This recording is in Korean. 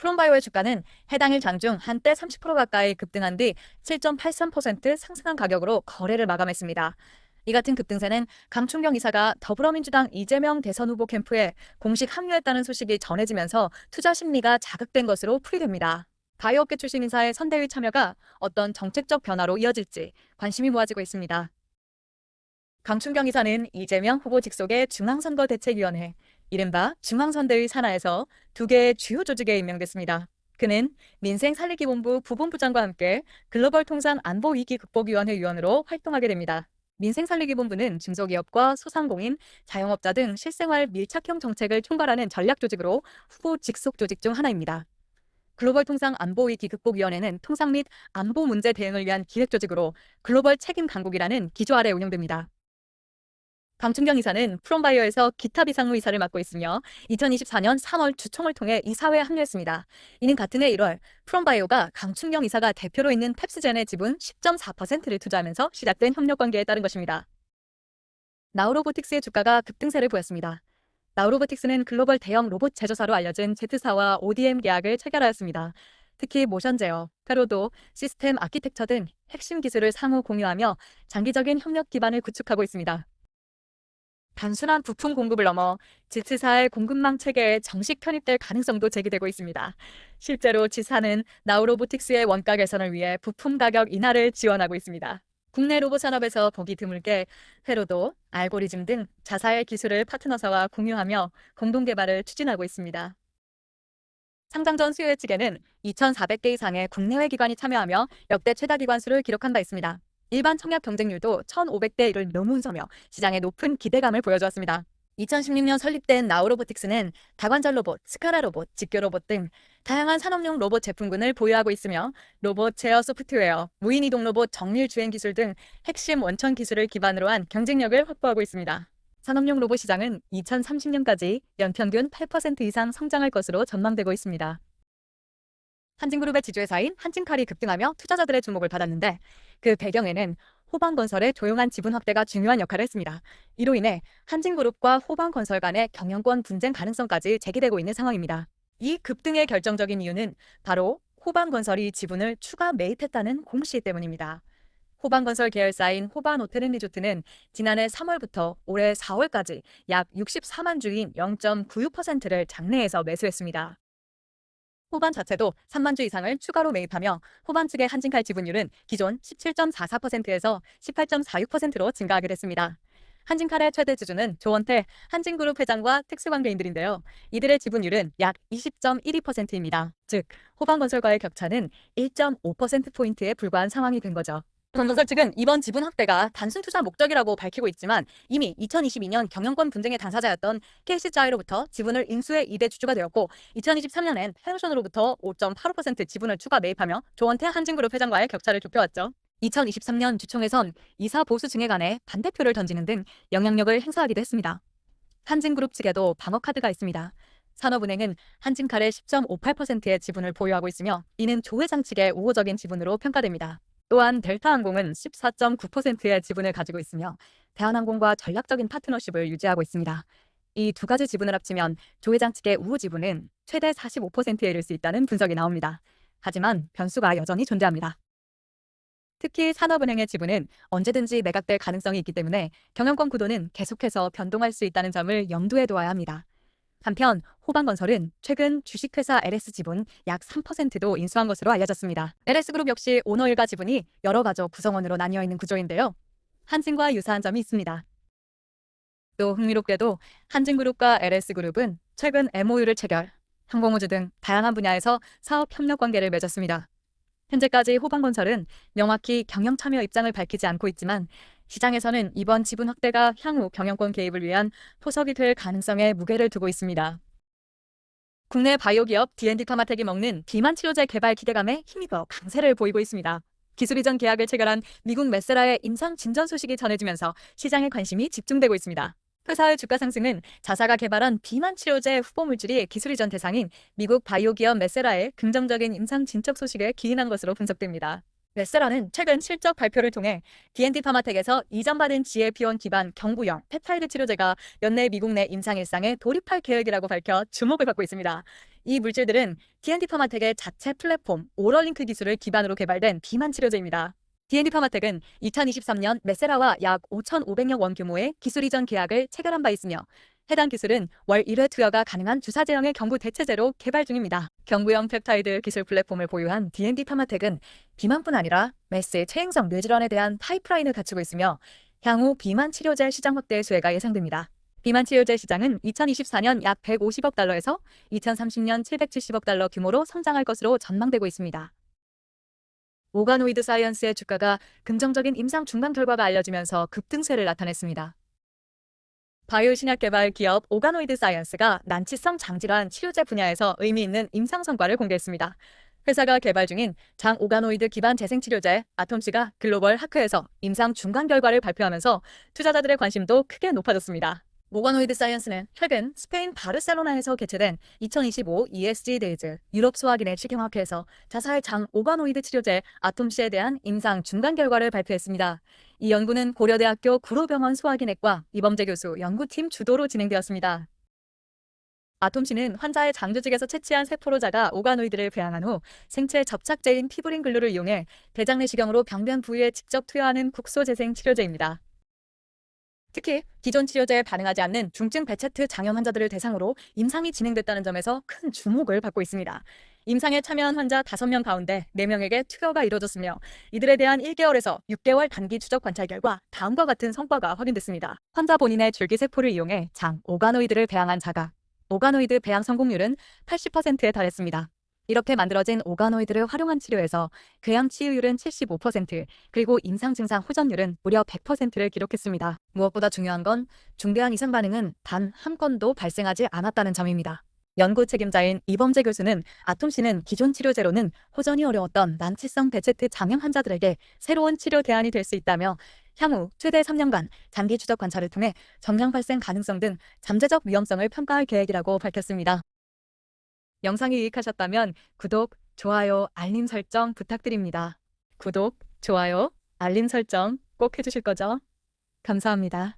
프롬바이오의 주가는 해당 일 장중 한때 30% 가까이 급등한 뒤 7.83% 상승한 가격으로 거래를 마감했습니다. 이 같은 급등세는 강충경 이사가 더불어민주당 이재명 대선 후보 캠프에 공식 합류했다는 소식이 전해지면서 투자 심리가 자극된 것으로 풀이됩니다. 바이오업계 출신 인사의 선대위 참여가 어떤 정책적 변화로 이어질지 관심이 모아지고 있습니다. 강충경 이사는 이재명 후보 직속의 중앙선거대책위원회, 이른바 중앙선대위 산하에서 두 개의 주요 조직에 임명됐습니다. 그는 민생살리기본부 부본부장과 함께 글로벌 통상 안보위기 극복위원회 위원으로 활동하게 됩니다. 민생살리기본부는 중소기업과 소상공인, 자영업자 등 실생활 밀착형 정책을 총괄하는 전략 조직으로 후보 직속 조직 중 하나입니다. 글로벌 통상 안보위기 극복위원회는 통상 및 안보 문제 대응을 위한 기획 조직으로 글로벌 책임 강국이라는 기조 아래 운영됩니다. 강충경 이사는 프롬바이오에서 기타 비상무 이사를 맡고 있으며 2024년 3월 주총을 통해 이사회에 합류했습니다. 이는 같은 해 1월 프롬바이오가 강충경 이사가 대표로 있는 펩스젠의 지분 10.4%를 투자하면서 시작된 협력 관계에 따른 것입니다. 나우로보틱스의 주가가 급등세를 보였습니다. 나우로보틱스는 글로벌 대형 로봇 제조사로 알려진 Z사와 ODM 계약을 체결하였습니다. 특히 모션 제어, 페로도, 시스템 아키텍처 등 핵심 기술을 상호 공유하며 장기적인 협력 기반을 구축하고 있습니다. 단순한 부품 공급을 넘어 지스사의 공급망 체계에 정식 편입될 가능성도 제기되고 있습니다. 실제로 지사는 나우로보틱스의 원가 개선을 위해 부품 가격 인하를 지원하고 있습니다. 국내 로봇 산업에서 보기 드물게 회로도, 알고리즘 등 자사의 기술을 파트너사와 공유하며 공동 개발을 추진하고 있습니다. 상장 전 수요 예측에는 2,400개 이상의 국내외 기관이 참여하며 역대 최다 기관 수를 기록한 바 있습니다. 일반 청약 경쟁률도 1,500대 1을 넘어서며 시장에 높은 기대감을 보여주었습니다. 2016년 설립된 나우로보틱스는 다관절 로봇, 스카라 로봇, 직교 로봇 등 다양한 산업용 로봇 제품군을 보유하고 있으며 로봇 제어 소프트웨어, 무인이동 로봇 정밀 주행 기술 등 핵심 원천 기술을 기반으로 한 경쟁력을 확보하고 있습니다. 산업용 로봇 시장은 2030년까지 연평균 8% 이상 성장할 것으로 전망되고 있습니다. 한진그룹의 지주회사인 한진칼이 급등하며 투자자들의 주목을 받았는데 그 배경에는 호방건설의 조용한 지분 확대가 중요한 역할을 했습니다. 이로 인해 한진그룹과 호방건설 간의 경영권 분쟁 가능성까지 제기되고 있는 상황입니다. 이 급등의 결정적인 이유는 바로 호방건설이 지분을 추가 매입했다는 공시 때문입니다. 호방건설 계열사인 호반호텔앤리조트는 지난해 3월부터 올해 4월까지 약 64만 주인 0.96%를 장내에서 매수했습니다. 호반 자체도 3만 주 이상을 추가로 매입하며 호반 측의 한진칼 지분율은 기존 17.44%에서 18.46%로 증가하게 됐습니다. 한진칼의 최대 주주는 조원태 한진그룹 회장과 특수관계인들인데요. 이들의 지분율은 약 20.12%입니다. 즉, 호반건설과의 격차는 1.5%포인트에 불과한 상황이 된 거죠. 호반건설 측은 이번 지분 확대가 단순 투자 목적이라고 밝히고 있지만 이미 2022년 경영권 분쟁의 당사자였던 KC자이로부터 지분을 인수해 2대 주주가 되었고 2023년엔 페노션으로부터 5.85% 지분을 추가 매입하며 조원태 한진그룹 회장과의 격차를 좁혀왔죠. 2023년 주총에선 이사 보수 증액 안에 반대표를 던지는 등 영향력을 행사하기도 했습니다. 한진그룹 측에도 방어카드가 있습니다. 산업은행은 한진칼의 10.58%의 지분을 보유하고 있으며 이는 조 회장 측의 우호적인 지분으로 평가됩니다. 또한 델타항공은 14.9%의 지분을 가지고 있으며 대한항공과 전략적인 파트너십을 유지하고 있습니다. 이 두 가지 지분을 합치면 조 회장 측의 우호 지분은 최대 45%에 이를 수 있다는 분석이 나옵니다. 하지만 변수가 여전히 존재합니다. 특히 산업은행의 지분은 언제든지 매각될 가능성이 있기 때문에 경영권 구도는 계속해서 변동할 수 있다는 점을 염두에 두어야 합니다. 한편 호반건설은 최근 주식회사 LS 지분 약 3%도 인수한 것으로 알려졌습니다. LS그룹 역시 오너 일가 지분이 여러 가족 구성원으로 나뉘어 있는 구조인데요. 한진과 유사한 점이 있습니다. 또 흥미롭게도 한진그룹과 LS그룹은 최근 MOU를 체결, 항공우주 등 다양한 분야에서 사업 협력 관계를 맺었습니다. 현재까지 호반건설은 명확히 경영 참여 입장을 밝히지 않고 있지만 시장에서는 이번 지분 확대가 향후 경영권 개입을 위한 포석이 될 가능성에 무게를 두고 있습니다. 국내 바이오 기업 D&D 파마텍이 먹는 비만 치료제 개발 기대감에 힘입어 강세를 보이고 있습니다. 기술 이전 계약을 체결한 미국 메세라의 임상 진전 소식이 전해지면서 시장의 관심이 집중되고 있습니다. 회사의 주가 상승은 자사가 개발한 비만 치료제 후보 물질이 기술 이전 대상인 미국 바이오 기업 메세라의 긍정적인 임상 진척 소식에 기인한 것으로 분석됩니다. 메세라는 최근 실적 발표를 통해 D&D 파마텍에서 이전받은 GLP-1 기반 경구형 펩타이드 치료제가 연내 미국 내 임상 일상에 돌입할 계획이라고 밝혀 주목을 받고 있습니다. 이 물질들은 D&D 파마텍의 자체 플랫폼 오럴링크 기술을 기반으로 개발된 비만 치료제입니다. D&D 파마텍은 2023년 메세라와 약 5,500억 원 규모의 기술 이전 계약을 체결한 바 있으며 해당 기술은 월 1회 투여가 가능한 주사 제형의 경구 대체제로 개발 중입니다. 경구형 펩타이드 기술 플랫폼을 보유한 D&D 파마텍은 비만뿐 아니라 메스의 퇴행성 뇌질환에 대한 파이프라인을 갖추고 있으며 향후 비만 치료제 시장 확대 수혜가 예상됩니다. 비만 치료제 시장은 2024년 약 150억 달러에서 2030년 770억 달러 규모로 성장할 것으로 전망되고 있습니다. 오가노이드 사이언스의 주가가 긍정적인 임상 중간 결과가 알려지면서 급등세를 나타냈습니다. 바이오 신약 개발 기업 오가노이드 사이언스가 난치성 장질환 치료제 분야에서 의미 있는 임상 성과를 공개했습니다. 회사가 개발 중인 장 오가노이드 기반 재생 치료제 아톰씨가 글로벌 하크에서 임상 중간 결과를 발표하면서 투자자들의 관심도 크게 높아졌습니다. 오가노이드 사이언스는 최근 스페인 바르셀로나에서 개최된 2025 ESG 데이즈 유럽 소화기내 치경학회에서 자사의 장 오가노이드 치료제 아톰씨에 대한 임상 중간 결과를 발표했습니다. 이 연구는 고려대학교 구로병원 소화기내과 이범재 교수 연구팀 주도로 진행되었습니다. 아톰씨는 환자의 장 조직에서 채취한 세포로 자가 오가노이드를 배양한 후 생체 접착제인 피브린 글루를 이용해 대장 내시경으로 병변 부위에 직접 투여하는 국소 재생 치료제입니다. 특히 기존 치료제에 반응하지 않는 중증 베체트 장염 환자들을 대상으로 임상이 진행됐다는 점에서 큰 주목을 받고 있습니다. 임상에 참여한 환자 5명 가운데 4명에게 투여가 이뤄졌으며 이들에 대한 1개월에서 6개월 단기 추적 관찰 결과 다음과 같은 성과가 확인됐습니다. 환자 본인의 줄기세포를 이용해 장 오가노이드를 배양한 자가 오가노이드 배양 성공률은 80%에 달했습니다. 이렇게 만들어진 오가노이드를 활용한 치료에서 궤양 치유율은 75%, 그리고 임상 증상 호전율은 무려 100%를 기록했습니다. 무엇보다 중요한 건 중대한 이상 반응은 단 한 건도 발생하지 않았다는 점입니다. 연구 책임자인 이범재 교수는 아톰씨는 기존 치료제로는 호전이 어려웠던 난치성 베체트 장염 환자들에게 새로운 치료 대안이 될 수 있다며 향후 최대 3년간 장기 추적 관찰을 통해 정량 발생 가능성 등 잠재적 위험성을 평가할 계획이라고 밝혔습니다. 영상이 유익하셨다면 구독, 좋아요, 알림 설정 부탁드립니다. 구독, 좋아요, 알림 설정 꼭 해주실 거죠? 감사합니다.